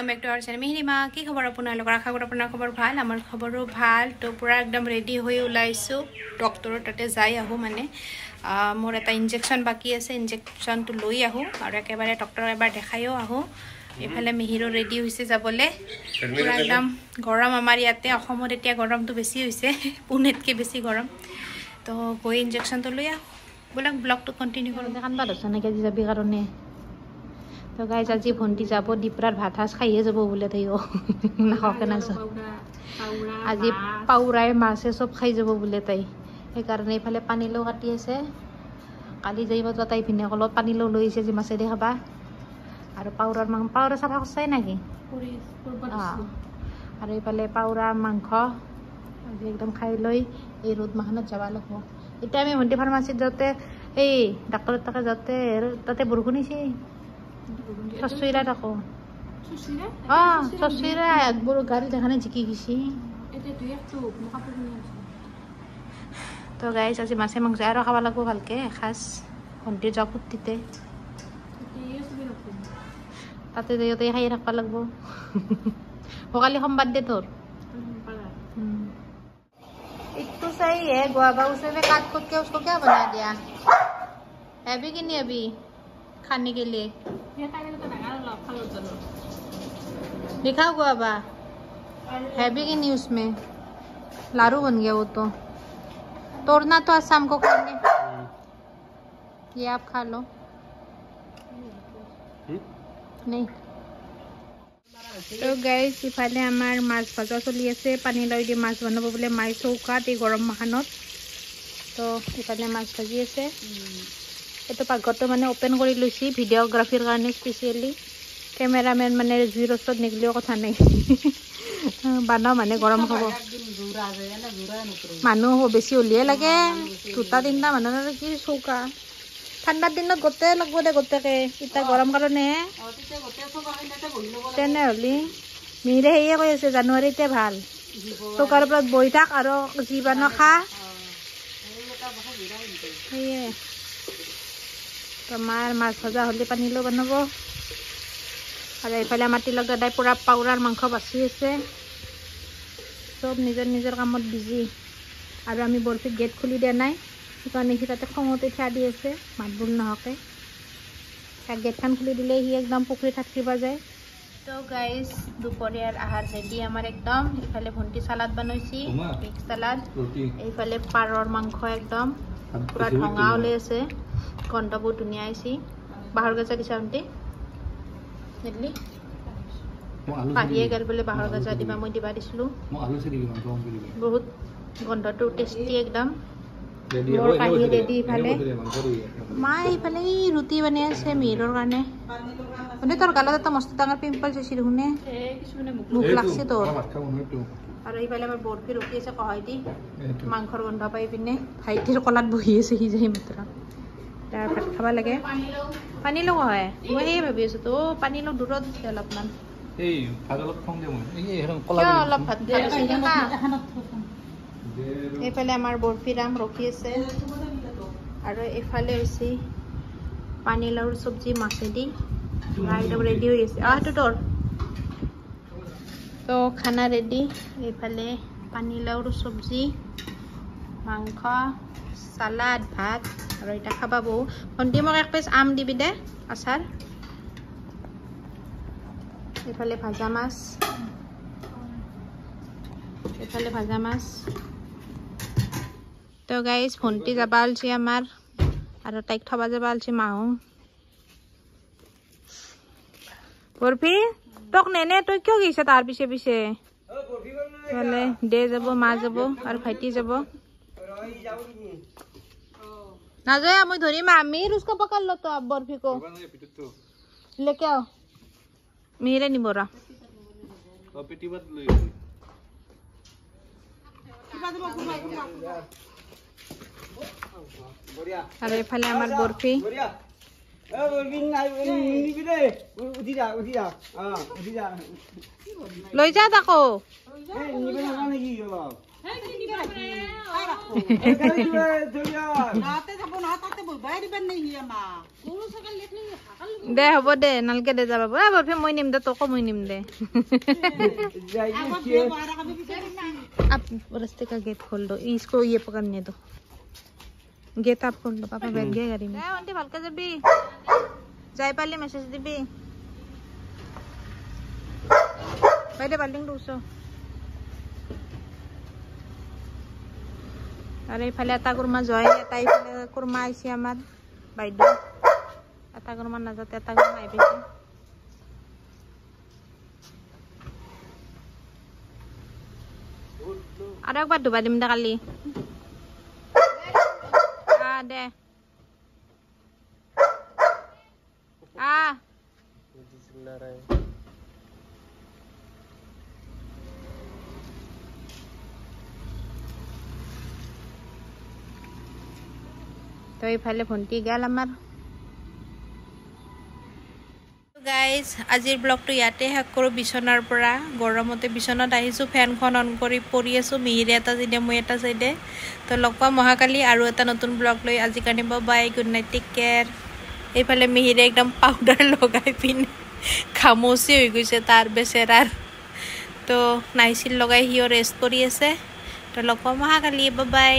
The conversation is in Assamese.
welcome back to our channel Mihirima की खबर আপোনালোকৰ আশা কৰো আপোনাৰ খবৰ ভাল আমাৰ খবৰো ভাল তো পুৰা একদম ৰেডি হৈ ওলাইছো ডক্টৰৰ তাতে যাই আহো মানে মোৰ এটা ইনজেকশন বাকি আছে ইনজেকশনটো লৈ আহো আৰু একেবাৰে ডক্টৰক এবাৰ দেখাইও আহো এফালে মিহিৰো ৰেডি হৈছে যাবলে পুৰা একদম গৰম আমাৰ ইয়াতে অসমত এতিয়া গৰমটো বেছি হৈছে পুনেতকে বেছি গৰম তো গৈ ইনজেকশনটো লৈ আহো বলক ব্লগটো কন্টিনিউ কৰো দেখান বাদ আছে নাকি যাবি কাৰণে তো গাইজ আজি ভন্টি যাব দীপৰাৰ ভাত হাস খাইয়ে যাব বলে তাইও নাখাকে না আজি পাউৰাই মাছে সব খাই যাব বলে তাই এই কাৰণে ইফালে পানী লো কাটি আছে কালি যাইব তাই ভিনে কলত পানী লো লৈছে যে মাছে দেখাবা আৰু পাউৰাৰ মাংস পাউৰা সাফা কৰছাই নাকি আৰু ইফালে পাউৰা মাংস আজি একদম খাই লৈ এই ৰ'দ মাহনত যাব লাগব এতিয়া আমি ভন্টি ফাৰ্মাচিত যাওঁতে এই ডাক্তৰৰ তাকে যাওঁতে তাতে বৰষুণ হৈছে সসুইরা রাখো সসুইরা সসুইরা একবার গাড়ি দেখানে জিকি গেছি এটা তুই একটু কাপড় নিয়ে আসো তো গাইস আজি মাছে মাংস আর খাওয়া লাগবো ভালকে খাস ঘন্টি যা ফুটিতে তাতে দেয়তে খাই রাখবা লাগবো কালি সোমবার দে তোর इतना सही है गुआवा उसे में काट खोद के उसको क्या बना दिया अभी कि नहीं अभी खाने के लिए लिखा हुआ बा है भी कि नहीं उसमें लारू बन गया वो तो तोड़ना तो आज शाम को खाएंगे ये आप खा लो नहीं तो गाइस इफाले आमार माछ भाजा चली আছে পানী লৈ দি মাছ বনাব বলে মাই চৌকাত এই গৰম মাহনত তো ইফালে মাছ ভাজি আছে এটো পাকঘৰটো মানে ওপেন কৰি লৈছি ভিডিওগ্ৰাফিৰ কাৰণে স্পেশালি ক্যামেৰাম্যান মানে জিৰছত নিগলিও কথা নাই বানা মানে গৰম খাব মানুহ বেছি উলিয়ে লাগে দুটা তিনটা মানুহৰ কি চৌকা ঠাণ্ডাৰ দিনত গোটে লাগব দে গোটেকে ইটা গৰম কাৰণে তেনে হলি মিৰে হেয়ে কৈ আছে জানুৱাৰীতে ভাল চৌকাৰ ওপৰত বহি থাক আৰু জীৱান খা হেয়ে তোমাৰ মাছ ভাজা হলে পানী লো বনাব আৰু এইফালে আমাৰ তিলক দাদাই পুৰা পাউৰাৰ মাংস বাছি আছে সব নিজৰ নিজৰ কামত বিজি আৰু আমি বৰফিত গেট খুলি দিয়া নাই সেইকাৰণে সি তাতে খঙতে থিয়া দি আছে মাত বোল নহকে তাক গেটখন খুলি দিলে সি একদম পুখুৰীত থাকিব যায় তো গাইজ দুপৰীয়াৰ আহাৰ ৰেডি আমাৰ একদম ইফালে ভন্টি সালাদ বনাইছি মিক্স সালাদ এইফালে পাৰৰ মাংস একদম পুৰা ঢঙা ওলাই আছে গন্ধ বহুত ধুনীয়া আহিছে বাহৰ গজা দিছা ভন্টি নেদলি পাহিয়ে গেল বোলে বাহৰ গজা দিবা মই দিবা দিছিলো বহুত গন্ধটো টেষ্টি একদম মোৰ পাহি ৰেডি ইফালে মাই ইফালে ৰুটি বনাই আছে মিহিৰৰ কাৰণে মানে তোৰ গালত এটা মস্ত ডাঙৰ পিম্পল হৈছে দেখোনে মুখ লাগছে তোৰ আৰু ইফালে আমাৰ বৰফি ৰখি আছে কহাই দি মাংসৰ গন্ধ পাই পিনে ভাইটিৰ কলাত বহি আছে সি যাই মাত্ৰ তাৰ ভাত খাব লাগে পানী লো হয় মই সেই ভাবি আছো তো পানী লো দূৰত আছে অলপমান এই ভাত অলপ কম দে মই এই হেৰম কলা অলপ ভাত দে এইফালে আমাৰ বৰফি ৰাম ৰখি আছে আৰু এইফালে হৈছে পানী লাউৰ চব্জি মাছেদি একদম ৰেডি হৈ আছে আহ তোৰ তো খানা ৰেডি এইফালে পানী লাউৰ চব্জি মাংস সালাদ ভাত আৰু এটা খাবা বউ ভন্টি মোক এক পিস আম দিবি দে আচাৰ এইফালে ভাজা মাছ এইফালে ভাজা মাছ তো গাইজ ভন্টি যাবা আলছি আমাৰ আৰু তাইক থবা যাবা আলছি মাহু বৰফি তোক নেনে তই কিয় গৈছা তাৰ পিছে পিছে বলে দে যাব মা যাব আৰু ভাইটি যাব ना जाए मैं धोरी में अमीर उसको पकड़ लो तो अब बर्फी को लेके आओ मेरे नहीं बोरा अरे फले हमार बर्फी লৈ যা তাকো দে হ'ব দে নালকে দে যাব বৰফি মই নিম দে তোকো মই নিম দে आप रास्ते का गेट खोल दो इसको ये पकड़ने दो गेट आप खोल दो पापा बैठ गए गाड़ी में आंटी ভালকে যাবি যাই পালি মেসেজ দিবি বাইরে বাল্ডিং দুসো আরে ফালে এটা কুরমা জয় এটা ইফালে কুরমা আইছে আমার বাইদো এটা কুরমা না যাতে এটা কুরমা আইবেছে আর একবার ডুবা দিম দে কালি দে তো এইফালে ভণ্টি গেল আমাৰ গাইজ আজিৰ ব্লগটো ইয়াতে শেষ কৰোঁ বিছনাৰ পৰা গৰমতে বিছনাত আহিছোঁ ফেনখন অন কৰি পৰি আছোঁ মিহিৰে এটা চাইডে মই এটা চাইডে তো লগ পাম মহাকালি আৰু এটা নতুন ব্লগ লৈ আজি কাৰণে bye good night take care এইফালে মিহিৰে একদম পাউডাৰ লগাই পিনে খামচি হৈ গৈছে তাৰ বেচেৰাৰ তো নাইছিল লগাই সিও ৰেষ্ট কৰি আছে তো লগ পাম মহাকালি বাই